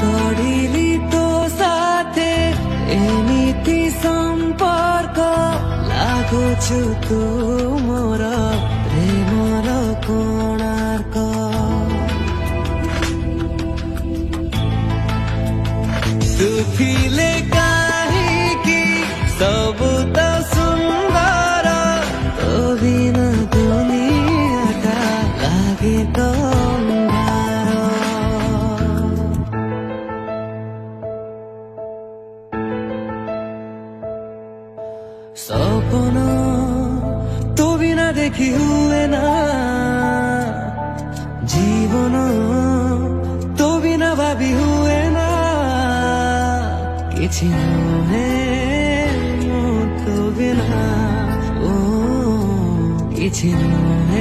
गढिली तो साथे एमिति सम्पर्क लागुछु तू मोर प्रेमर कोणार्क तू थिले काहीँकी सब त सुन्दर तो बिना दुनियाँटा लागेको अन्धार सपना तो बिना देखी हुए ना जीवन तो बिना भाबी हुए ना किछि नुहे तो बिना ओ किछि नुहे